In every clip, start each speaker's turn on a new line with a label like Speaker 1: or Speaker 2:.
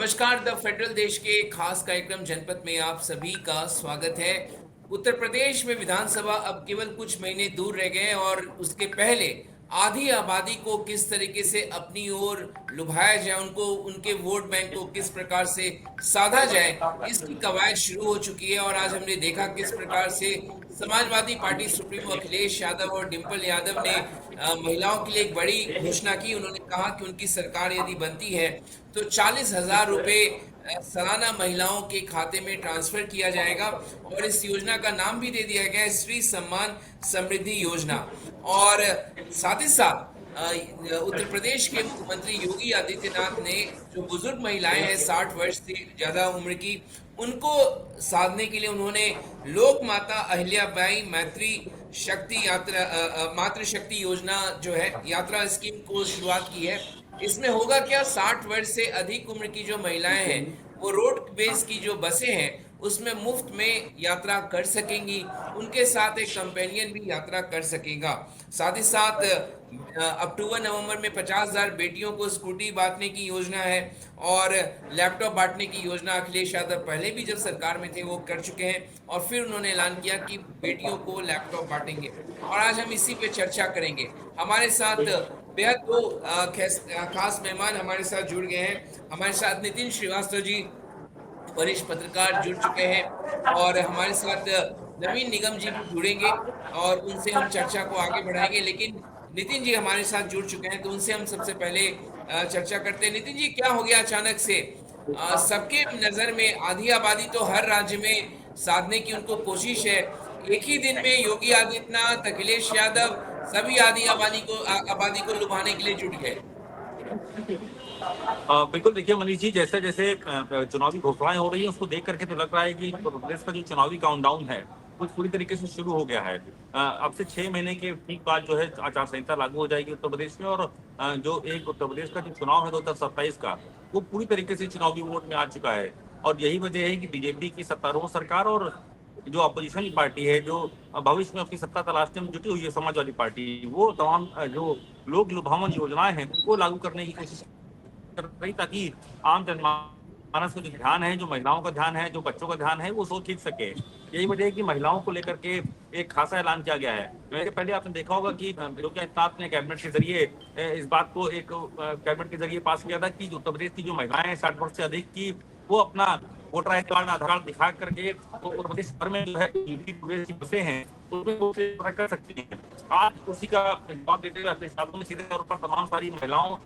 Speaker 1: नमस्कार। The federal देश के खास कार्यक्रम जनपद में आप सभी का स्वागत है। उत्तर प्रदेश में विधानसभा अब केवल कुछ महीने दूर रह गए हैं और उसके पहले आधी आबादी को किस तरीके से अपनी ओर लुभाया जाए, उनको उनके वोट बैंक को किस प्रकार से साधा जाए, इसकी कवायद शुरू हो चुकी है। और आज हमने देखा किस प्रकार से समाजवादी पार्टी सुप्रीमो अखिलेश यादव और डिंपल यादव ने महिलाओं के लिए एक बड़ी घोषणा की। उन्होंने कहा कि उनकी सरकार यदि बनती है तो 40,000 रुपए सालाना महिलाओं के खाते में ट्रांसफर किया जाएगा और इस योजना का नाम भी दे दिया गया है श्री सम्मान समृद्धि योजना। और साथ ही साथ उत्तर प्रदेश के मुख्यमंत्री योगी आदित्यनाथ ने जो बुजुर्ग महिलाएं हैं 60 वर्ष से ज्यादा उम्र की, उनको साधने के लिए उन्होंने लोक माता अहिल्याबाई मैत्री शक्ति यात्रा मातृशक्ति योजना जो है यात्रा स्कीम को शुरुआत की है। इसमें होगा क्या, 60 वर्ष से अधिक उम्र की जो महिलाएं हैं वो रोड बेस की जो बसें हैं उसमें मुफ्त में यात्रा कर सकेंगी, उनके साथ एक कंपेनियन भी यात्रा कर सकेगा। साथ ही साथ अक्टूबर नवंबर में 50,000 बेटियों को स्कूटी बांटने की योजना है और लैपटॉप बांटने की योजना अखिलेश यादव पहले भी जब सरकार में थे वो कर चुके हैं और फिर उन्होंने ऐलान किया कि बेटियों को लैपटॉप बांटेंगे। और आज हम इसी पे चर्चा करेंगे। हमारे साथ बेहद दो खास मेहमान हमारे साथ जुड़ गए हैं। हमारे साथ नितिन श्रीवास्तव जी वरिष्ठ पत्रकार जुड़ चुके हैं और हमारे साथ नवीन निगम जी भी जुड़ेंगे और उनसे हम चर्चा को आगे बढ़ाएंगे। लेकिन नितिन जी हमारे साथ जुड़ चुके हैं तो उनसे हम सबसे पहले चर्चा करते हैं। नितिन जी, क्या हो गया अचानक से? सबके नजर में आधी आबादी तो हर राज्य में साधने की उनको कोशिश है, एक ही दिन में योगी आदित्यनाथ, अखिलेश यादव सभी आधी आबादी को लुभाने के लिए जुट गए।
Speaker 2: बिल्कुल। देखिए मनीष जी, जैसे जैसे चुनावी घोषणाएं हो रही हैं उसको देख करके तो लग रहा है कि उत्तर प्रदेश का जो चुनावी काउंटडाउन है वो पूरी तरीके से शुरू हो गया है। अब से 6 महीने के ठीक बाद जो है आचार संहिता लागू हो जाएगी उत्तर प्रदेश में और जो एक उत्तर प्रदेश का जो चुनाव है 2027 का, वो पूरी तरीके से चुनावी मोड में आ चुका है। और यही वजह है कि बीजेपी की सत्तारूढ़ सरकार और जो अपोजिशन पार्टी है, जो भविष्य में अपनी सत्ता तलाशने में जुटी हुई है समाजवादी पार्टी, वो तमाम जो लोक लुभावन योजनाएं हैं उनको लागू करने की कोशिश कर रही, ताकि आम जनमानस का जो ध्यान है, जो महिलाओं का ध्यान है, जो बच्चों का ध्यान है, वो सोच खींच सके। यही वजह है कि महिलाओं को लेकर के एक खासा ऐलान किया गया है। मेरे पहले आपने देखा होगा कि योगी आदित्यनाथ ने कैबिनेट के जरिए इस बात को एक कैबिनेट के जरिए पास किया था कि उत्तर प्रदेश की जो महिलाएं हैं 60 वर्ष से अधिक की, वो अपना voter I card, Aadhaar card दिखा करके उत्तर प्रदेश भर में जो है प्रदेश की बसें हैं उसमें वो कर सकती हैं। आज उसी का जवाब देते हुए अपने हिसाबों में सीधे तौर पर तमाम सारी महिलाओं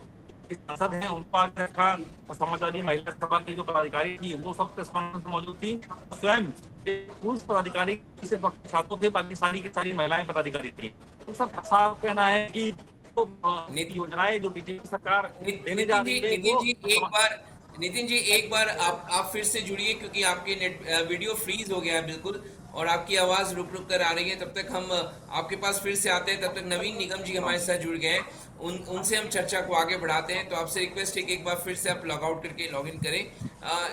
Speaker 2: सांसद हैं उनको आगे रखा। समाजवादी महिला सभा की जो पदाधिकारी थी वो सब मौजूद थी। स्वयं पुरुष पदाधिकारी सिर्फ अपने साथों थे, बाकी सारी की सारी महिलाएं पदाधिकारी थी। तो सब साफ कहना है कि तो नीति योजनाएं जो बीजेपी सरकार देने जा रही है
Speaker 1: नितिन जी एक बार आप फिर से जुड़िए क्योंकि आपके नेट वीडियो फ्रीज हो गया है बिल्कुल और आपकी आवाज रुक रुक कर आ रही है। तब तक हम आपके पास फिर से आते हैं। तब तक नवीन निगम जी हमारे साथ जुड़ गए हैं, उनसे हम चर्चा को आगे बढ़ाते हैं। तो आपसे रिक्वेस्ट है कि एक बार फिर से आप लॉग आउट करके लॉग इन करें।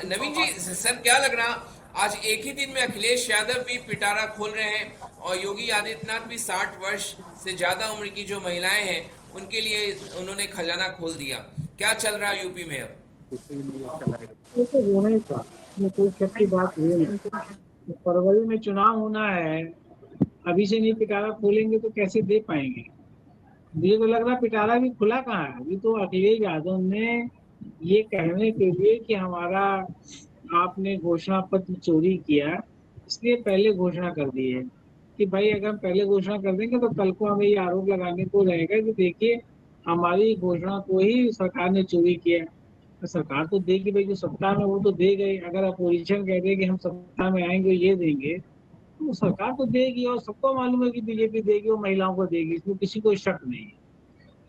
Speaker 1: नवीन जी सर, क्या लग रहा, आज एक ही दिन में अखिलेश यादव भी पिटारा खोल रहे हैं और योगी आदित्यनाथ भी 60 वर्ष से ज्यादा उम्र की जो महिलाएं हैं उनके लिए उन्होंने खजाना खोल दिया। क्या चल रहा है यूपी में अब?
Speaker 3: ये तो होना ही था, इसमें कोई शक की बात हुई नहीं। फरवरी में चुनाव होना है, अभी से नहीं पिटारा खोलेंगे तो कैसे दे पाएंगे? मुझे तो लग रहा पिटारा भी खुला कहाँ है। अभी तो अखिलेश यादव ने ये कहने के लिए कि हमारा आपने घोषणा पत्र चोरी किया, इसलिए पहले घोषणा कर दी है कि भाई अगर हम पहले घोषणा कर देंगे तो कल को हमें ये आरोप लगाने को रहेगा कि देखिए हमारी घोषणा को ही सरकार ने चोरी किया। तो सरकार तो देगी भाई, जो सत्ता में वो तो दे गई। अगर अपोजिशन कह दे कि हम सत्ता में आएंगे ये देंगे, तो सरकार तो देगी और सबको मालूम है कि बीजेपी देगी और महिलाओं को देगी, इसमें किसी को शक नहीं है।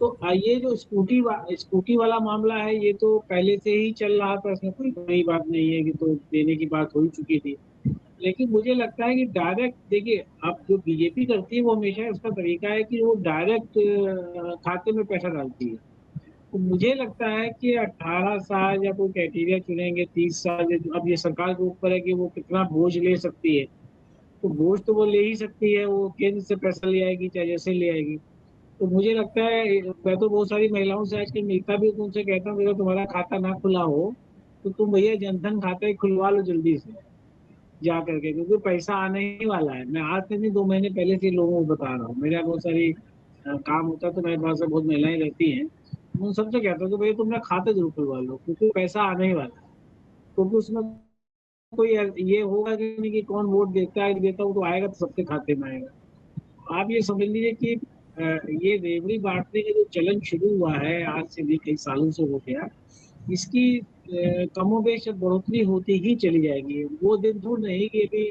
Speaker 3: तो ये जो स्कूटी वाला मामला है ये तो पहले से ही चल रहा था, इसमें कोई नई बात नहीं है कि तो देने की बात हो चुकी थी। लेकिन मुझे लगता है कि डायरेक्ट देखिए, अब जो बीजेपी करती है वो हमेशा उसका तरीका है कि वो डायरेक्ट खाते में पैसा डालती है। तो मुझे लगता है कि 18 साल या कोई क्राइटेरिया चुनेंगे, 30 साल, अब ये सरकार के ऊपर है कि वो कितना बोझ ले सकती है। तो बोझ तो वो ले ही सकती है, वो केंद्र से पैसा ले आएगी चाहे जैसे ले आएगी। तो मुझे लगता है, मैं तो बहुत सारी महिलाओं से आजकल मिलता भी हूँ, तो उनसे कहता हूँ अगर तुम्हारा खाता ना खुला हो तो तुम भैया जनधन खाता ही खुलवा लो जल्दी से जा करके, क्योंकि पैसा आने ही वाला है। मैं आज से नहीं, 2 महीने पहले से लोगों को बता रहा हूँ। मेरा बहुत सारी काम होता है तो मेरे पास बहुत महिलाएं रहती हैं, उन सबसे कहता हूँ कि भैया तुम अपना खाता जरूर खुलवा लो, क्योंकि पैसा आने ही वाला है। क्योंकि उसमें कोई ये होगा कि नहीं कि कौन वोट देता है देता, वो तो आएगा तो सबके खाते में आएगा। आप ये समझ लीजिए कि ये रेवड़ी बांटने का जो चलन शुरू हुआ है आज से भी कई सालों से हो गया, इसकी कमोबेश बढ़ोतरी होती ही चली जाएगी। वो दिन दूर नहीं कि अभी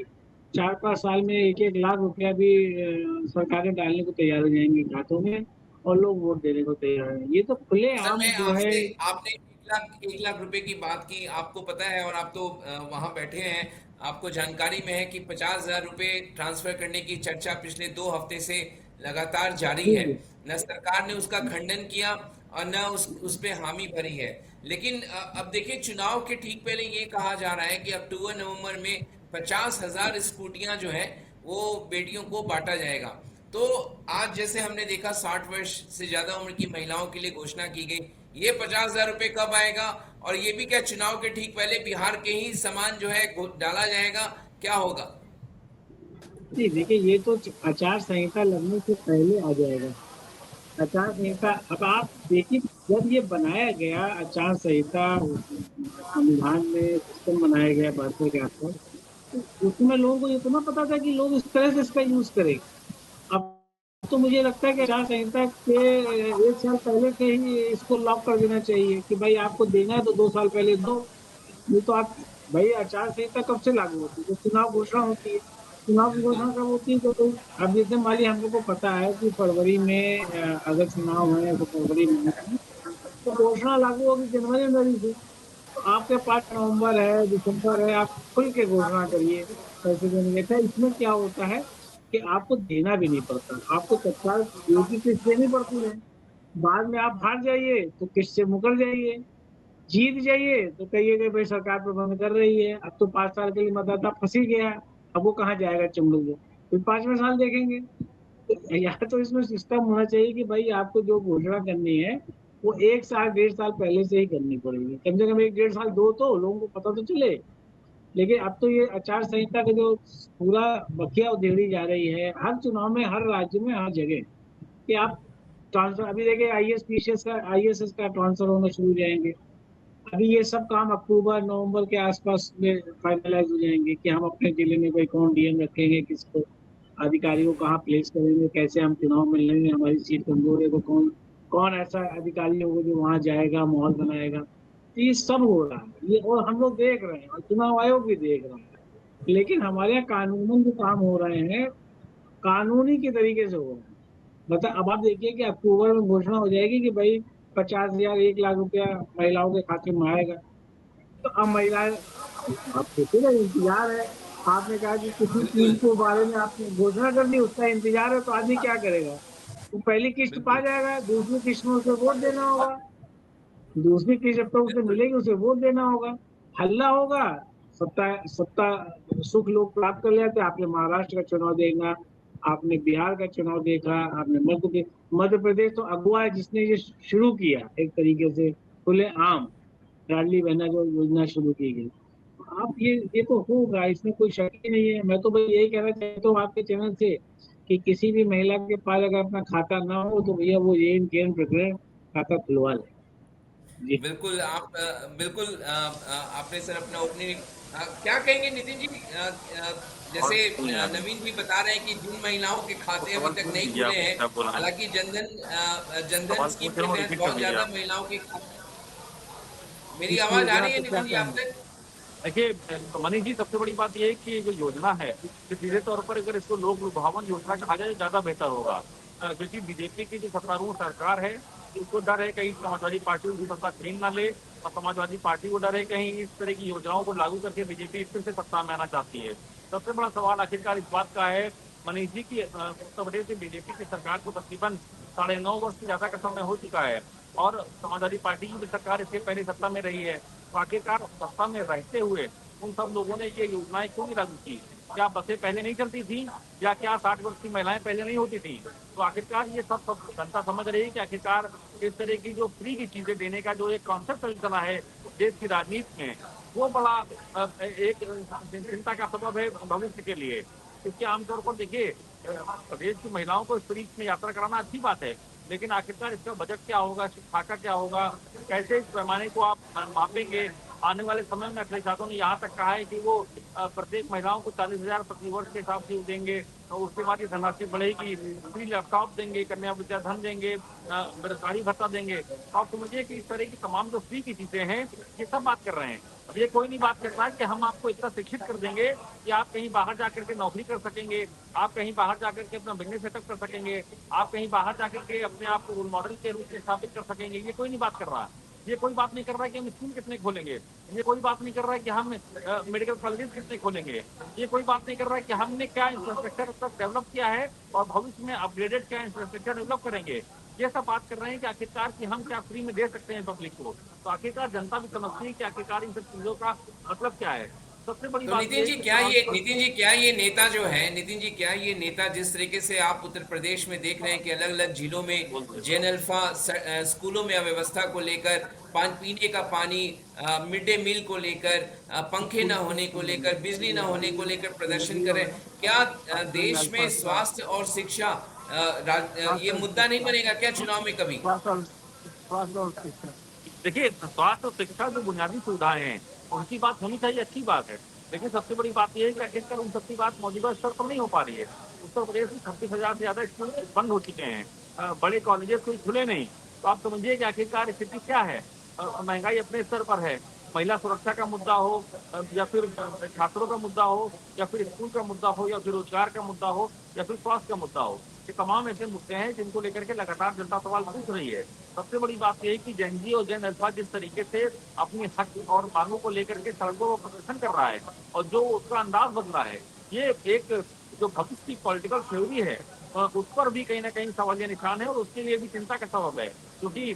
Speaker 3: 4-5 साल में 1-1 लाख रुपया भी सरकारें डालने को तैयार हो जाएंगी खातों में और लोग वोट देने को तैयार हैं। ये तो
Speaker 1: सर,
Speaker 3: खुलेआम
Speaker 1: मैं
Speaker 3: जो है।
Speaker 1: आपसे आपने 1 लाख रुपए की बात की, आपको पता है और आप तो वहां बैठे हैं, आपको जानकारी में है कि 50,000 रुपए ट्रांसफर करने की चर्चा पिछले 2 हफ्ते से लगातार जारी
Speaker 3: जी
Speaker 1: है।
Speaker 3: जी
Speaker 1: न सरकार ने उसका खंडन किया और न उस पे हामी भरी है। लेकिन अब देखिए, चुनाव के ठीक पहले ये कहा जा रहा है कि अक्टूबर नवंबर में 50,000 स्कूटियां जो है वो बेटियों को बांटा जाएगा। तो आज जैसे हमने देखा 60 वर्ष से ज्यादा उम्र की महिलाओं के लिए घोषणा की गई, ये 50,000 रुपए कब आएगा? और ये भी क्या चुनाव के ठीक पहले बिहार के ही समान जो है डाला जाएगा, क्या होगा?
Speaker 3: जी, देखिए ये तो आचार संहिता लगने से पहले आ जाएगा। आचार संहिता, अब आप देखिए, जब ये बनाया गया आचार संहिता, संविधान में सिस्टम बनाया गया 72 के आसपास, तो उसमें लोगों को ये तो ना पता था कि लोग इस तरह से इसका यूज करेंगे। अब तो मुझे लगता है कि आचार संहिता के 1 साल पहले से ही इसको लॉक कर देना चाहिए कि भाई आपको देना है तो 2 साल पहले दो। नहीं तो आप, भाई आचार संहिता कब से लागू होती है? जब चुनाव घोषणा होती है। चुनाव की घोषणा कब होती है? तो अब जैसे मान लीजिए हम लोग को पता है कि फरवरी में अगर चुनाव है तो फरवरी में है, तो घोषणा लागू होगी जनवरी से। तो आपके पास नवंबर है, दिसंबर है, आप खुल के घोषणा करिए पैसे देने के। अच्छा, इसमें क्या होता है कि आपको देना भी नहीं पड़ता, आपको तत्काल एक ही किस्त देनी पड़ती है। बाद में आप हार जाइए तो किस्त से मुकर जाइए, जीत जाइए तो कहिए कि भाई सरकार तो बंद कर रही है। अब तो 5 साल के लिए मतदाता फंस ही गया, अब वो कहाँ जाएगा चुन लो, फिर 5वें साल देखेंगे। तो या तो इसमें सिस्टम होना चाहिए कि भाई आपको जो घोषणा करनी है वो 1 साल 1.5 साल पहले से ही करनी पड़ेगी, कम से कम 1-1.5 साल दो तो लोगों को पता तो चले। लेकिन अब तो ये आचार संहिता का जो पूरा बखिया उधेड़ी जा रही है हर चुनाव में, हर राज्य में, हर जगह, कि आप ट्रांसफर, अभी देखिए आईएएस का ट्रांसफर होना शुरू हो जाएंगे। अभी ये सब काम अक्टूबर नवंबर के आसपास में फाइनलाइज हो जाएंगे कि हम अपने जिले में भाई कौन डीएम रखेंगे, किसको अधिकारी को कहाँ प्लेस करेंगे, कैसे हम चुनाव में लड़ेंगे, हमारी सीट कमजोर है तो कौन कौन ऐसा अधिकारी होगा जो वहां जाएगा, माहौल बनाएगा। तो ये सब हो रहा है, ये और हम लोग देख रहे हैं और चुनाव आयोग भी देख रहा है। लेकिन हमारे यहाँ कानूनन जो काम हो रहे हैं कानूनी के तरीके से हो रहे हैं। मतलब अब आप देखिए कि अक्टूबर में घोषणा हो जाएगी कि भाई 50,000 1 लाख रुपया महिलाओं के खाते में आएगा। तो अब महिलाएं, आप सोचिए ना, इंतजार है। आपने कहा कि किसी चीज के बारे में आपने घोषणा कर दी, उसका इंतजार है, तो आदमी क्या करेगा? वो पहली किस्त पा
Speaker 2: बिल्कुल
Speaker 3: जाएगा, दूसरी किस्त में उसे वोट देना होगा, दूसरी किस्त जब तक उसे
Speaker 2: बिल्कुल
Speaker 3: मिलेगी उसे वोट देना होगा, हल्ला होगा। सत्ता सत्ता सुख लोग प्राप्त कर लेते हैं। आपने महाराष्ट्र का चुनाव देखना, आपने बिहार का चुनाव देखा, आपने मध्य प्रदेश तो अगुआ है जिसने ये शुरू किया एक तरीके से खुले आम लाडली बहना जो योजना शुरू की गई। आप ये तो होगा, इसमें कोई शक ही नहीं है। मैं तो भाई यही कहना चाहता हूँ आपके चैनल से कि किसी भी महिला के पास अगर अपना खाता ना हो तो भैया वो ये केंद्र प्रकरण खाता खुलवा ले। जी।
Speaker 1: बिल्कुल, आप बिल्कुल आपने सर अपना ओपनिंग क्या कहेंगे नितिन जी?
Speaker 2: और
Speaker 1: जैसे
Speaker 2: सुनिए आप,
Speaker 1: नवीन भी बता रहे हैं कि जिन महिलाओं के
Speaker 2: वो
Speaker 1: खाते अभी
Speaker 2: सवाल
Speaker 1: तक
Speaker 2: पूछ
Speaker 1: नहीं
Speaker 2: लीजिए
Speaker 1: खुले
Speaker 2: आप,
Speaker 1: हैं,
Speaker 2: क्या बोला है?
Speaker 1: हालांकि जनधन
Speaker 2: सवाल
Speaker 1: स्कीम
Speaker 2: पूछ रहे
Speaker 1: के
Speaker 2: हो,
Speaker 1: तहत
Speaker 2: रिपीट कर
Speaker 1: बहुत
Speaker 2: दीजिए
Speaker 1: ज्यादा
Speaker 2: आप।
Speaker 1: महिलाओं के मेरी
Speaker 3: इस
Speaker 1: आवाज आ
Speaker 3: योजना
Speaker 1: रही है
Speaker 3: से क्या
Speaker 1: नितिन जी आप
Speaker 3: कहना है?
Speaker 1: तक?
Speaker 2: देखिए, मनीष जी, सबसे बड़ी बात ये है कि ये जो योजना है, ये सीधे तौर पर अगर इसको लोक लुभावन योजना कहा जाए ज्यादा बेहतर होगा। क्योंकि बीजेपी की जो सत्तारूढ़ सरकार है, उसको डर है कहीं समाजवादी पार्टी उनकी सत्ता छीन ना ले, और समाजवादी पार्टी को डर है कहीं इस तरह की योजनाओं को लागू करके बीजेपी फिर से सत्ता में आना चाहती है। सबसे बड़ा सवाल आखिरकार इस बात का है, मनीष जी, की उत्तर प्रदेश में बीजेपी की सरकार को तकरीबन 9.5 वर्ष से ज्यादा का समय हो चुका है, और समाजवादी पार्टी की भी सरकार इससे पहले सत्ता में रही है। तो आखिरकार सत्ता में रहते हुए उन सब लोगों ने ये योजनाएं क्यों नहीं लागू की? क्या बसें पहले नहीं चलती थी, या क्या 60 वर्ष की महिलाएं पहले नहीं होती थी? तो आखिरकार ये सब जनता समझ रही है कि आखिरकार इस तरह की जो फ्री की चीजें देने का जो एक कॉन्सेप्ट चला है देश की राजनीति में, वो बड़ा एक चिंता का सबब है भविष्य के लिए। क्योंकि आमतौर पर देखिए, प्रदेश की महिलाओं को फ्री में यात्रा कराना अच्छी बात है, लेकिन आखिरकार इसका बजट क्या होगा, खाका क्या होगा, कैसे इस पैमाने को आप मापेंगे? आने वाले समय में अखिलेश यादव ने यहाँ तक कहा है कि वो प्रत्येक महिलाओं को 40,000 प्रति वर्ष के हिसाब से देंगे, और उसके बाद ये धनराशि बढ़ेगी, फ्री लैपटॉप देंगे, कन्या विद्या धन देंगे, बेरोजगारी भत्ता देंगे। तो आप समझिए कि इस तरह की तमाम जो फ्री की चीजें हैं, ये सब बात कर रहे हैं। अब ये कोई नहीं बात कर रहा है कि हम आपको इतना शिक्षित कर देंगे कि आप कहीं बाहर जाकर के नौकरी कर सकेंगे, आप कहीं बाहर जाकर के अपना बिजनेस सेटअप कर सकेंगे, आप कहीं बाहर जाकर के अपने आप को रोल मॉडल के रूप में स्थापित कर सकेंगे। ये कोई नहीं बात कर रहा है। ये कोई बात नहीं कर रहा है कि हम स्कूल कितने खोलेंगे, ये कोई बात नहीं कर रहा है कि हम मेडिकल कॉलेज कितने खोलेंगे, ये कोई बात नहीं कर रहा है कि हमने क्या इंफ्रास्ट्रक्चर तक डेवलप किया है और भविष्य में अपग्रेडेड क्या इंफ्रास्ट्रक्चर डेवलप करेंगे। ये सब बात कर रहे हैं कि आखिरकार कि हम क्या फ्री में दे सकते हैं पब्लिक को। तो आखिरकार जनता भी समझती है कि आखिरकार इन सब चीजों का मतलब क्या है। सबसे बड़ी
Speaker 1: तो
Speaker 2: बात
Speaker 1: नितिन जी
Speaker 2: ये
Speaker 1: क्या ये नितिन जी क्या ये नेता जो है, नितिन जी क्या ये नेता जिस तरीके से आप उत्तर प्रदेश में देख रहे हैं कि अलग अलग जिलों में जेन अल्फा स्कूलों में अव्यवस्था को लेकर, पीने का पानी, मिड डे मील को लेकर, पंखे ना होने को लेकर, बिजली ना होने को लेकर प्रदर्शन कर रहे हैं, क्या देश में स्वास्थ्य और शिक्षा ये मुद्दा नहीं बनेगा क्या चुनाव में कभी?
Speaker 2: देखिए, स्वास्थ्य और शिक्षा जो बुनियादी सुविधाएं हैं उनकी बात होनी चाहिए, अच्छी बात है। लेकिन सबसे बड़ी बात यह है कि आखिरकार उन सबकी बात मौजूदा स्तर पर नहीं हो पा रही है। उत्तर प्रदेश में 36,000 से ज्यादा स्कूल बंद हो चुके हैं, बड़े कॉलेजेस कोई खुले नहीं। तो आप समझिए कि आखिरकार स्थिति क्या है। महंगाई अपने स्तर पर है, महिला सुरक्षा का मुद्दा हो, या फिर छात्रों का मुद्दा हो, या फिर स्कूल का मुद्दा हो, या फिर रोजगार का मुद्दा हो, या फिर स्वास्थ्य का मुद्दा हो, ये तमाम ऐसे मुद्दे हैं जिनको लेकर के लगातार जनता सवाल पूछ रही है। सबसे बड़ी बात यह है कि जेन जी और जेन अल्फा जिस तरीके से अपनी हक और मांगों को लेकर के सड़कों पर प्रदर्शन कर रहा है और जो उसका अंदाज बन रहा है, ये एक जो भविष्य की पॉलिटिकल थ्योरी है उस पर भी कहीं ना कहीं सवालिया निशान है, और उसके लिए भी चिंता का सबब है। क्योंकि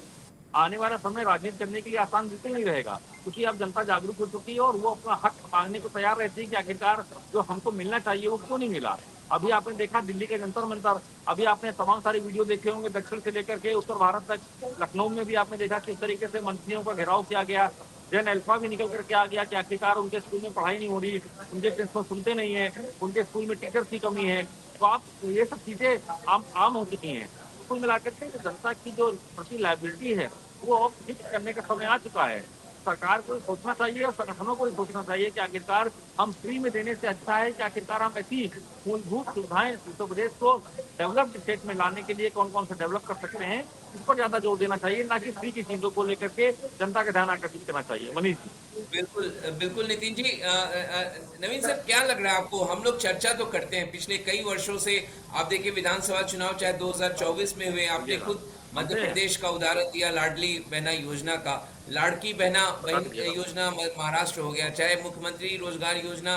Speaker 2: आने वाला समय राजनीति करने के लिए आसान बिल्कुल नहीं रहेगा, क्योंकि अब जनता जागरूक हो चुकी है और वो अपना हक मांगने को तैयार रहती है कि आखिरकार जो हमको मिलना चाहिए वो क्यों नहीं मिला। अभी आपने देखा दिल्ली के जंतर मंतर, अभी आपने तमाम सारे वीडियो देखे होंगे दक्षिण से लेकर के उत्तर भारत तक। लखनऊ में भी आपने देखा किस तरीके से मंत्रियों का घेराव किया गया। जेन अल्फा भी निकल करके आ गया कि आखिरकार उनके स्कूल में पढ़ाई नहीं हो रही, उनके प्रिंसिपल सुनते नहीं है, उनके स्कूल में टीचर्स की कमी है। तो आप ये सब चीजें आम हो चुकी हैं। कुल मिलाकर के जनता की जो प्रति लाइबिलिटी है वो अब फिक्स करने का समय आ चुका है। सरकार को सोचना चाहिए और संगठनों को भी सोचना चाहिए कि आखिरकार हम फ्री में देने से अच्छा है कि आखिरकार हम ऐसी मूलभूत सुविधाएं उत्तर प्रदेश को डेवलप्ड स्टेट में लाने के लिए कौन कौन से डेवलप कर सकते हैं, इस पर ज्यादा जोर देना चाहिए, ना कि फ्री की चीजों को लेकर के जनता का ध्यान आकर्षित करना चाहिए। मनीष जी।
Speaker 1: बिल्कुल बिल्कुल नितिन जी, नवीन सर क्या लग रहा है आपको? हम लोग चर्चा तो करते हैं पिछले कई वर्षों से। आप देखिए विधानसभा चुनाव चाहे 2024 में हुए, आपने खुद मध्य प्रदेश का उदाहरण दिया लाडली बहना योजना का, लाड़की बहना बहन योजना महाराष्ट्र हो गया, चाहे मुख्यमंत्री रोजगार योजना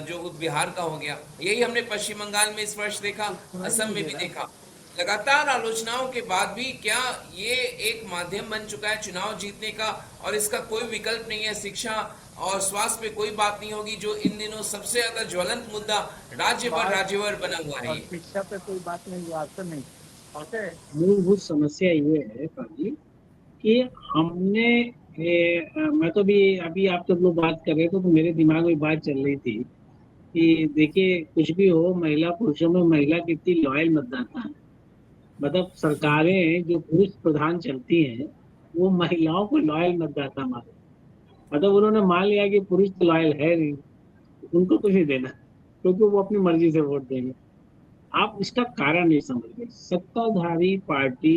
Speaker 1: जो बिहार का हो गया, यही हमने पश्चिम बंगाल में इस वर्ष देखा, असम में भी देखा। लगातार आलोचनाओं के बाद भी क्या ये एक माध्यम बन चुका है चुनाव जीतने का, और इसका कोई विकल्प नहीं है? शिक्षा और स्वास्थ्य पे कोई बात नहीं होगी, जो इन दिनों सबसे ज्यादा ज्वलंत मुद्दा राज्यभर बना हुआ है।
Speaker 3: शिक्षा पे कोई बात नहीं, बात नहीं। मूलभूत समस्या ये है पाजी कि हमने मैं तो भी अभी आप सब लोग बात कर रहे थे तो मेरे दिमाग में बात चल रही थी कि देखिए कुछ भी हो, महिला पुरुषों में महिला कितनी लॉयल मतदाता है। मतलब सरकारें जो पुरुष प्रधान चलती हैं वो महिलाओं को लॉयल मतदाता माने। मतलब उन्होंने मान लिया कि पुरुष तो लॉयल है नहीं, उनको कुछ नहीं देना क्योंकि वो अपनी मर्जी से वोट देंगे। आप इसका कारण नहीं समझ गए। सत्ताधारी पार्टी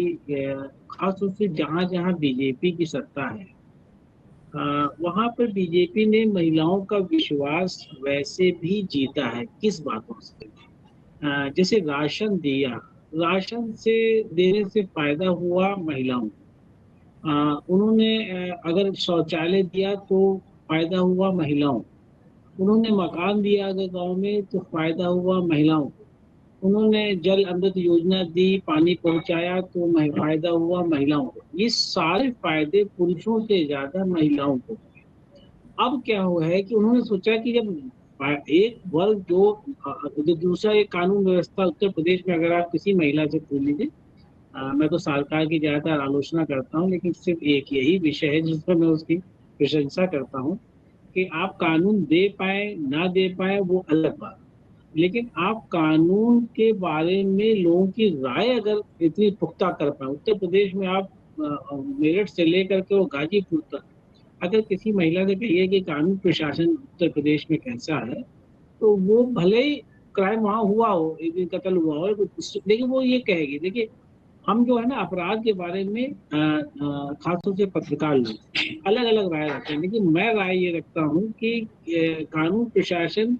Speaker 3: खासतौर से जहां जहां बीजेपी की सत्ता है वहां पर बीजेपी ने महिलाओं का विश्वास वैसे भी जीता है। किस बातों से? जैसे राशन दिया, राशन से देने से फायदा हुआ महिलाओं को। उन्होंने अगर शौचालय दिया तो फायदा हुआ महिलाओं को। उन्होंने मकान दिया अगर गांव में तो फायदा हुआ महिलाओं को। उन्होंने जल अमृत योजना दी, पानी पहुंचाया तो फायदा हुआ महिलाओं को। ये सारे फायदे पुरुषों से ज्यादा महिलाओं को। अब क्या हुआ है कि उन्होंने सोचा कि जब एक वर्ग जो दूसरा एक कानून व्यवस्था उत्तर प्रदेश में अगर आप किसी महिला से पूछ लीजिए, मैं तो सरकार की ज्यादातर आलोचना करता हूँ, लेकिन सिर्फ एक यही विषय है जिसमें मैं उसकी प्रशंसा करता हूँ कि आप कानून दे पाए ना दे पाए वो अलग बात, लेकिन आप कानून के बारे में लोगों की राय अगर इतनी पुख्ता कर पाए। उत्तर प्रदेश में आप मेरठ से लेकर के वो गाजीपुर तक अगर किसी महिला से कहिए कि कानून प्रशासन उत्तर प्रदेश में कैसा है, तो वो भले ही क्राइम वहाँ हुआ हो, एक दिन कत्ल हुआ हो, लेकिन वो ये कहेगी। देखिए, हम जो है ना अपराध के बारे में खासतौर से पत्रकार लोग अलग अलग राय रखते हैं, लेकिन मैं राय ये रखता हूँ कि कानून प्रशासन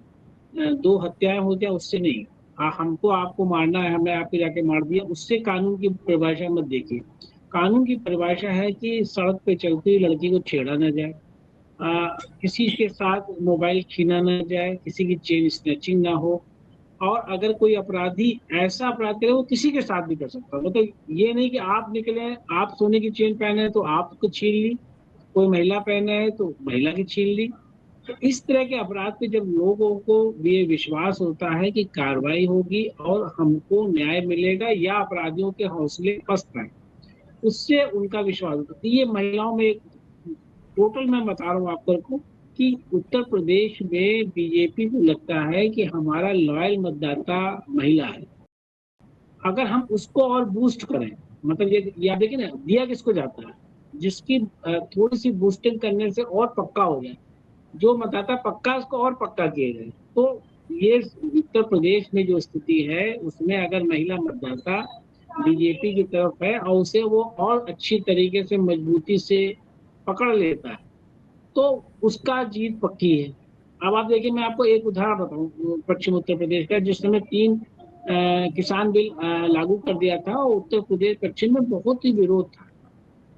Speaker 3: दो हत्याएं हो जाए उससे नहीं। हमको आपको मारना है, हमने आपको जाके मार दिया, उससे कानून की परिभाषा मत देखिए। कानून की परिभाषा है कि सड़क पे चलती हुई लड़की को छेड़ा न जाए, किसी के साथ मोबाइल छीना न जाए, किसी की चेन स्नैचिंग ना हो, और अगर कोई अपराधी ऐसा अपराध करे वो किसी के साथ भी कर सकता है। मतलब ये नहीं कि आप निकले, आप सोने की चेन पहने हैं तो आपको छीन ली, कोई महिला पहने है तो महिला की छीन ली। तो इस तरह के अपराध पे जब लोगों को ये विश्वास होता है कि कार्रवाई होगी और हमको न्याय मिलेगा या अपराधियों के हौसले पस्त हैं, उससे उनका विश्वास होता है। ये महिलाओं में एक टोटल मैं बता रहा हूँ आपको कि उत्तर प्रदेश में बीजेपी को लगता है कि हमारा लॉयल मतदाता महिला है। अगर हम उसको और बूस्ट करें, मतलब ये याद देखिए ना, दिया किसको जाता है, जिसकी थोड़ी सी बूस्टिंग करने से और पक्का हो जाए, जो मतदाता पक्का उसको और पक्का किया जाए। तो ये उत्तर प्रदेश में जो स्थिति है उसमें अगर महिला मतदाता बीजेपी की तरफ है और उसे वो और अच्छी तरीके से मजबूती से पकड़ लेता है तो उसका जीत पक्की है। अब आप देखिए, मैं आपको एक उदाहरण बताऊं पश्चिम उत्तर प्रदेश का, जिस समय 3 किसान बिल लागू कर दिया था और उत्तर प्रदेश पश्चिम में बहुत ही विरोध था।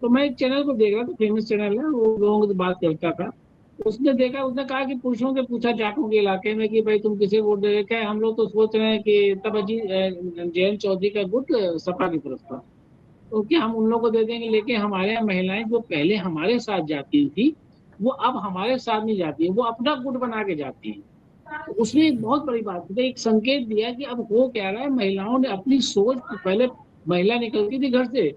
Speaker 3: तो मैं एक चैनल को देख रहा था, फेमस चैनल है, वो लोगों से बात करता था। उसने देखा, उसने कहा कि पुरुषों से पूछा जाटों के इलाके में कि भाई तुम किसे वोट दे रहे, क्या हम लोग तो सोच रहे हैं कि तब जयंत चौधरी का गुट सपा की तरफ था, तो क्या हम उन लोगों को दे देंगे। लेकिन हमारे यहाँ महिलाएं जो पहले हमारे साथ जाती थी वो अब हमारे साथ नहीं जाती है, वो अपना गुट बना के जाती है। तो उसने एक बहुत बड़ी बात की, एक संकेत दिया कि अब हो क्या रहा है, महिलाओं ने अपनी सोच, पहले महिला निकलती थी घर से,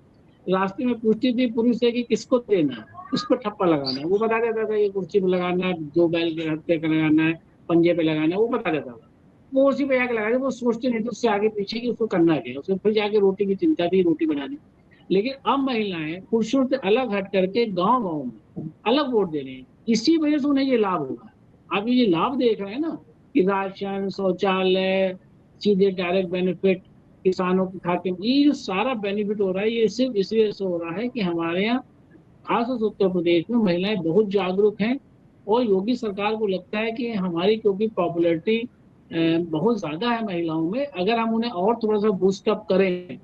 Speaker 3: रास्ते में पूछती थी पुरुष से कि किसको देना है, किस पर ठप्पा लगाना है, वो बता देता था ये कुर्सी पे लगाना है, 2 बैल के हत्थे पे लगाना है, पंजे पे लगाना है, वो बता देता था। वो उसी पे जाके लगा, वो सोचते नहीं थे उससे आगे पीछे कि उसको करना क्या है, उसको फिर जाके रोटी की चिंता थी, रोटी बनानी। लेकिन अब महिलाएं पुरुषों से अलग हट करके गांव गांव में अलग वोट दे रहे हैं, इसी वजह से उन्हें ये लाभ होगा। आप ये लाभ देख रहे हैं ना कि राशन, शौचालय, सीधे डायरेक्ट बेनिफिट किसानों के खाते में, ये जो सारा बेनिफिट हो रहा है ये सिर्फ इस वजह से हो रहा है कि हमारे यहाँ खासतौर से उत्तर प्रदेश में महिलाएं बहुत जागरूक हैं। और योगी सरकार को लगता है कि हमारी क्योंकि पॉपुलैरिटी बहुत ज्यादा है महिलाओं में, अगर हम उन्हें और थोड़ा सा बूस्ट अप करें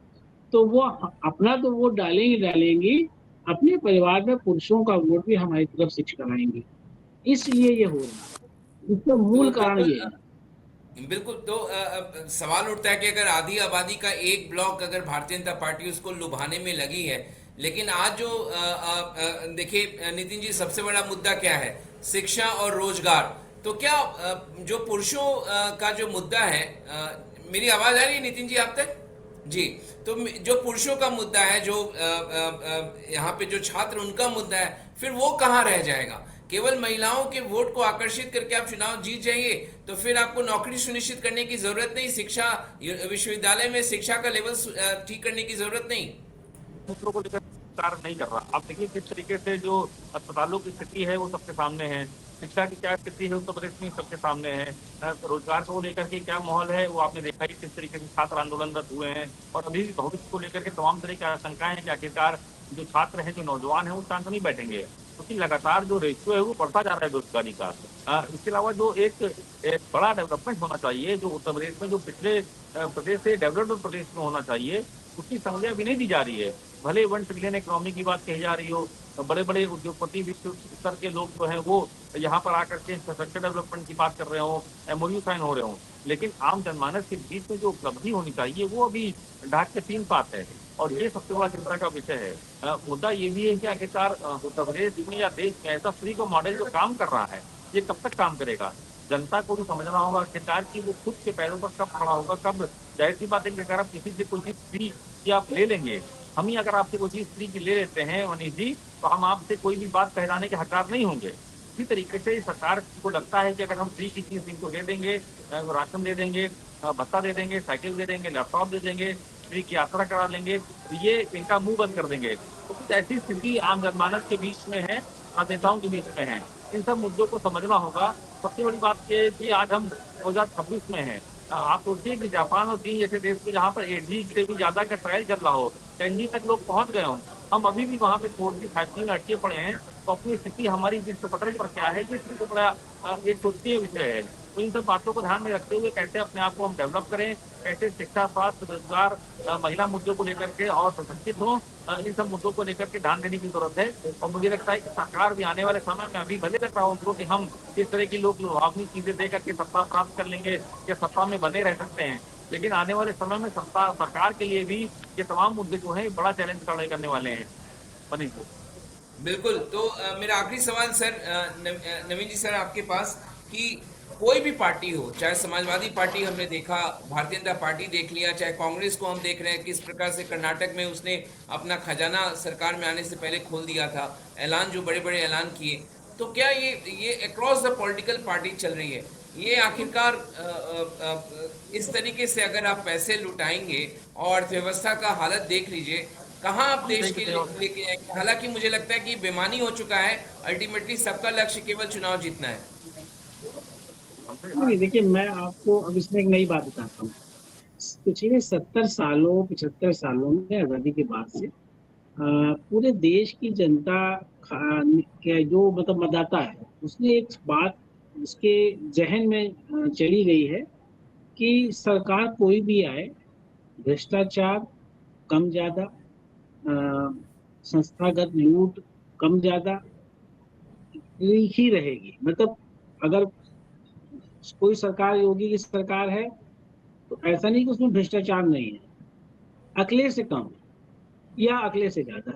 Speaker 3: तो वो अपना तो वोट डालेंगी, अपने परिवार में पुरुषों का वोट भी हमारी तरफ से कराएंगे। इसलिए ये हो रहा है, इसका मूल
Speaker 1: तो
Speaker 3: कारण
Speaker 1: बिल्कुल
Speaker 3: ये है।
Speaker 1: बिल्कुल। तो सवाल उठता है कि अगर आधी आबादी का एक ब्लॉक अगर भारतीय जनता पार्टी उसको लुभाने में लगी है, लेकिन आज जो देखिए नितिन जी, सबसे बड़ा मुद्दा क्या है? शिक्षा और रोजगार। तो क्या जो पुरुषों का जो मुद्दा है, मेरी आवाज आ रही है नितिन जी आप तक? जी। तो जो पुरुषों का मुद्दा है, जो यहाँ पे जो छात्र उनका मुद्दा है, फिर वो कहाँ रह जाएगा? केवल महिलाओं के वोट को आकर्षित करके आप चुनाव जीत जाइए तो फिर आपको नौकरी सुनिश्चित करने की जरूरत नहीं, शिक्षा विश्वविद्यालय में शिक्षा का लेवल ठीक करने की जरूरत नहीं।
Speaker 2: सूत्रों को लेकर कार्य नहीं कर रहा। आप देखिए किस तरीके से जो अस्पतालों की स्थिति है वो सबके सामने है, शिक्षा की क्या स्थिति है उत्तर प्रदेश में सबके सामने है, रोजगार को लेकर के क्या माहौल है वो आपने देखा ही, किस तरीके से छात्र आंदोलनरत हुए हैं। और अभी भविष्य को लेकर के तमाम तरह की आशंकाएं हैं कि आखिरकार जो छात्र हैं, जो नौजवान हैं, वो शांत नहीं बैठेंगे, क्योंकि लगातार जो रेशियो है वो बढ़ता जा रहा है बेरोजगारी का। इसके अलावा जो एक बड़ा डेवलपमेंट होना चाहिए, जो उत्तर प्रदेश में जो पिछले प्रदेश से डेवलप्ड प्रदेश में होना चाहिए, उसकी संज्ञा भी नहीं दी जा रही है। भले 1 ट्रिलियन इकोनॉमी की बात कही जा रही हो, बड़े बड़े उद्योगपति विश्व स्तर के लोग जो हैं वो यहाँ पर आकर के इंफ्रास्ट्रक्चर डेवलपमेंट की बात कर रहे हो, एमओयू साइन हो रहे हो, लेकिन आम जनमानस के बीच में जो उपलब्धि होनी चाहिए वो अभी ढाक के 3 पात है। और ये सबसे बड़ा चिंता का विषय है। मुद्दा ये भी है कि आखिरकार उत्तर प्रदेश में या देश में ऐसा फ्री का मॉडल जो काम कर रहा है, ये कब तक काम करेगा? जनता को भी समझना होगा सरकार की वो खुद के पैरों पर कब खड़ा होगा, कब। जाहिर सी बात है कि अगर आप किसी से कोई चीज फ्री की आप ले लेंगे, हम ही अगर आपसे कोई चीज फ्री की ले लेते हैं मनीष जी, तो हम आपसे कोई भी बात कहलाने के हकदार नहीं होंगे। इसी तरीके से सरकार को लगता है कि अगर हम फ्री की चीज इनको दे देंगे, राशन दे देंगे, भत्ता दे देंगे, साइकिल दे देंगे, लैपटॉप दे देंगे, फ्री की यात्रा करा लेंगे, तो ये इनका मुंह बंद कर देंगे। तो कुछ ऐसी स्थिति आम जनमानस के बीच में है, नेताओं के बीच में है। इन सब मुद्दों को समझना होगा। सबसे बड़ी बात ये कि आज हम 2026 में हैं। आप सोचिए कि जापान और चीन जैसे देश में जहाँ पर 8G से भी ज्यादा का ट्रायल चल रहा हो, 10G तक लोग पहुंच गए हों, हम अभी भी वहाँ पे 4G 5G में अटके पड़े हैं। तो अपनी स्थिति हमारी विश्व पटल पर क्या है, ये तो बड़ा एक सोचनीय विषय है। तो इन सब बातों को ध्यान में रखते हुए कैसे अपने आप को हम डेवलप करें, कैसे शिक्षा, स्वास्थ्य, रोजगार, महिला मुद्दों को लेकर के और सशक्तित हों, इन सब मुद्दों को लेकर के ध्यान देने की जरूरत है। और मुझे लगता है कि सरकार भी आने वाले समय में, अभी भले लग रहा हो उनको कि हम इस तरह की लोग लुभावनी चीजें दे करके सत्ता प्राप्त कर लेंगे या सत्ता में बने रह सकते हैं, लेकिन आने वाले समय में सत्ता सरकार के लिए भी ये तमाम मुद्दे जो है बड़ा चैलेंज खड़े करने वाले हैं। मनीष जी।
Speaker 1: बिल्कुल। तो मेरा आखिरी सवाल सर, नवीन जी सर आपके पास, कि कोई भी पार्टी हो, चाहे समाजवादी पार्टी हमने देखा, भारतीय जनता पार्टी देख लिया, चाहे कांग्रेस को हम देख रहे हैं किस प्रकार से कर्नाटक में उसने अपना खजाना सरकार में आने से पहले खोल दिया था, ऐलान जो बड़े बड़े ऐलान किए, तो क्या ये अक्रॉस द पॉलिटिकल पार्टी चल रही है, ये आखिरकार इस तरीके से अगर आप पैसे लुटाएंगे और अर्थव्यवस्था का हालत देख लीजिए, कहाँ आप देश के लेके आएंगे। हालांकि मुझे लगता है कि बेमानी हो चुका है, अल्टीमेटली सबका लक्ष्य केवल चुनाव जीतना है।
Speaker 3: नहीं, देखिए मैं आपको अब इसमें एक नई बात बताता हूँ। पिछले 75 सालों में आज़ादी के बाद से पूरे देश की जनता के जो मतलब मतदाता है, उसने एक बात उसके जहन में चली गई है कि सरकार कोई भी आए, भ्रष्टाचार कम ज्यादा, संस्थागत लूट कम ज्यादा ही रहेगी। मतलब अगर कोई सरकार योगी की सरकार है तो ऐसा नहीं कि उसमें भ्रष्टाचार नहीं है, अकले से कम या अकले से ज्यादा,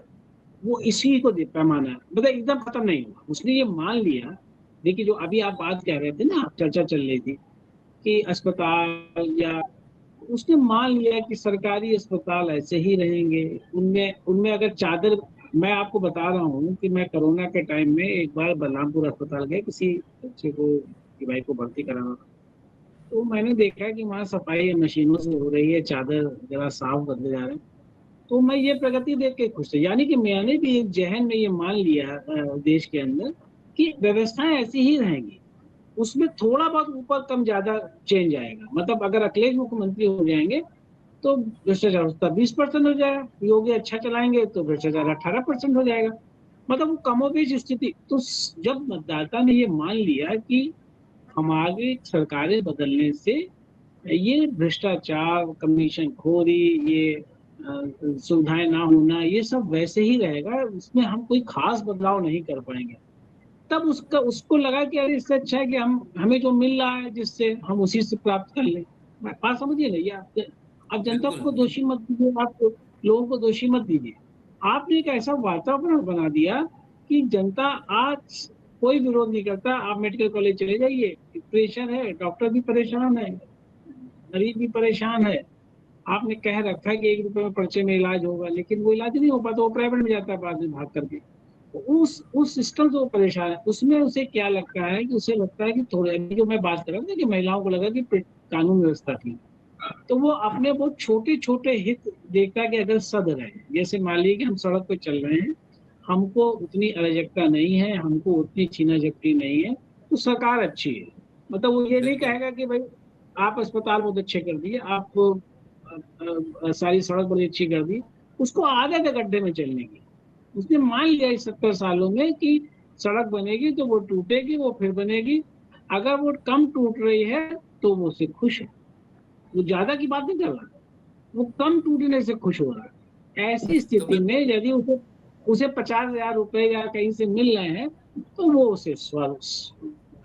Speaker 3: वो इसी को पैमाना है, मतलब एकदम खत्म नहीं हुआ। उसने ये मान लिया। देखिए जो अभी आप बात कह रहे थे ना, चर्चा चल रही थी कि अस्पताल, या उसने मान लिया कि सरकारी अस्पताल ऐसे ही रहेंगे, उनमें उनमें अगर चादर, मैं आपको बता रहा हूँ कि मैं कोरोना के टाइम में एक बार बलरामपुर अस्पताल गए, किसी बच्चे को, की भाई को भर्ती कराना, तो मैंने देखा कि वहाँ सफाई मशीनों से हो रही है, चादर जरा साफ बदले जा रहे हैं, तो मैं ये प्रगति देख के खुश था। यानी कि मैंने भी एक जहन में ये मान लिया देश के अंदर कि व्यवस्थाएं ऐसी ही रहेंगी, उसमें थोड़ा बहुत ऊपर कम ज्यादा चेंज आएगा। मतलब अगर अखिलेश मुख्यमंत्री हो जाएंगे तो भ्रष्टाचार उसका 20% हो जाएगा, योगी अच्छा चलाएंगे तो भ्रष्टाचार 18% हो जाएगा। मतलब वो कमोबेश स्थिति। तो जब मतदाता ने ये मान लिया कि हमारी सरकारें बदलने से ये भ्रष्टाचार, कमीशन खोरी, ये सुविधाएं ना होना, ये सब वैसे ही रहेगा, उसमें हम कोई खास बदलाव नहीं कर पाएंगे, तब उसको लगा कि अरे इससे अच्छा है कि हमें जो मिल रहा है जिससे हम उसी से प्राप्त कर लें। बात समझिए ना, ये आप जनता
Speaker 1: बिल्कुल।
Speaker 3: को दोषी मत दीजिए, आप लोगों को दोषी मत दीजिए। आपने एक ऐसा वातावरण बना दिया कि जनता आज कोई विरोध नहीं करता। आप मेडिकल कॉलेज चले जाइए, प्रेशर है, डॉक्टर भी परेशान है, मरीज भी परेशान है। आपने कह रखा है कि 1 रुपए में पर्चे में इलाज होगा, लेकिन वो इलाज नहीं हो पाता, वो प्राइवेट में जाता है बाद में भाग करके। तो उस सिस्टम से वो परेशान है। उसमें उसे क्या लगता है कि उसे लगता है कि थोड़े, जो मैं बात कर रहा था कि महिलाओं को लगा कि कानून व्यवस्था थी, तो वो अपने बहुत छोटे छोटे हित देखता है कि अगर सद रहे, जैसे मान लीजिए कि हम सड़क पर चल रहे हैं, हमको उतनी अराजकता नहीं है, हमको उतनी छीना झपटी नहीं है, तो सरकार अच्छी है। मतलब वो ये नहीं
Speaker 1: बिल्कुल।
Speaker 3: कहेगा कि भाई आप अस्पताल बहुत अच्छे कर दिए, आप सारी सड़क बड़ी अच्छी कर दी, उसको आदत है गड्ढे में चलने की। उसने मान लिया इस 70 सालों में कि सड़क बनेगी तो वो टूटेगी, वो फिर बनेगी। अगर वो कम टूट रही है तो वो उससे खुश है, वो ज्यादा की बात नहीं कर रहा, वो कम टूटने से खुश हो रहा है। ऐसी
Speaker 1: तो
Speaker 3: स्थिति में यदि उसे उसे 50,000 रुपए या कहीं से मिल रहे हैं तो वो उसे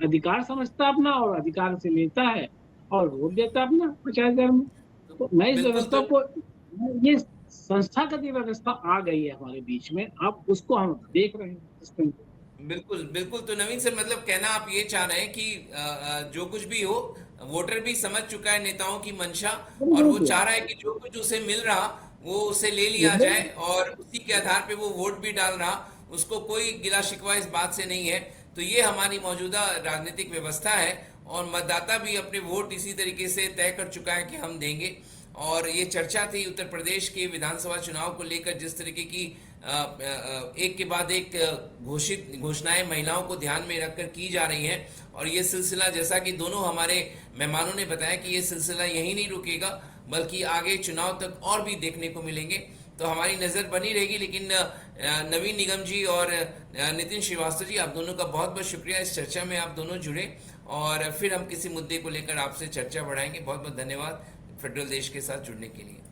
Speaker 3: अधिकार समझता अपना, और अधिकार से लेता है और वोट देता अपना 50,000 में। तो मैं इस
Speaker 1: बिल्कुल।
Speaker 3: व्यवस्था को, ये संस्थागत व्यवस्था आ गई है हमारे बीच में, अब उसको हम देख रहे हैं सिस्टम को।
Speaker 1: बिल्कुल बिल्कुल। तो नवीन सर, मतलब कहना आप ये चाह रहे हैं कि जो कुछ भी हो, वोटर भी समझ चुका है नेताओं की मंशा, और वो
Speaker 3: बिल्कुल
Speaker 1: चाह रहा है कि जो कुछ उसे मिल रहा वो उसे ले लिया जाए,
Speaker 3: बिल्कुल।
Speaker 1: और उसी के आधार पे वो वोट भी डाल रहा। उसको कोई गिला शिकवा इस बात से नहीं है। तो ये हमारी मौजूदा राजनीतिक व्यवस्था है, और मतदाता भी अपने वोट इसी तरीके से तय कर चुका है कि हम देंगे। और ये चर्चा थी उत्तर प्रदेश के विधानसभा चुनाव को लेकर, जिस तरीके की एक के बाद एक घोषित घोषणाएं महिलाओं को ध्यान में रखकर की जा रही हैं। और ये सिलसिला, जैसा कि दोनों हमारे मेहमानों ने बताया, कि ये सिलसिला यहीं नहीं रुकेगा, बल्कि आगे चुनाव तक और भी देखने को मिलेंगे। तो हमारी नज़र बनी रहेगी। लेकिन नवीन निगम जी और नितिन श्रीवास्तव जी, आप दोनों का बहुत बहुत शुक्रिया, इस चर्चा में आप दोनों जुड़े। और फिर हम किसी मुद्दे को लेकर आपसे चर्चा बढ़ाएंगे। बहुत बहुत धन्यवाद फेडरल देश के साथ जुड़ने के लिए।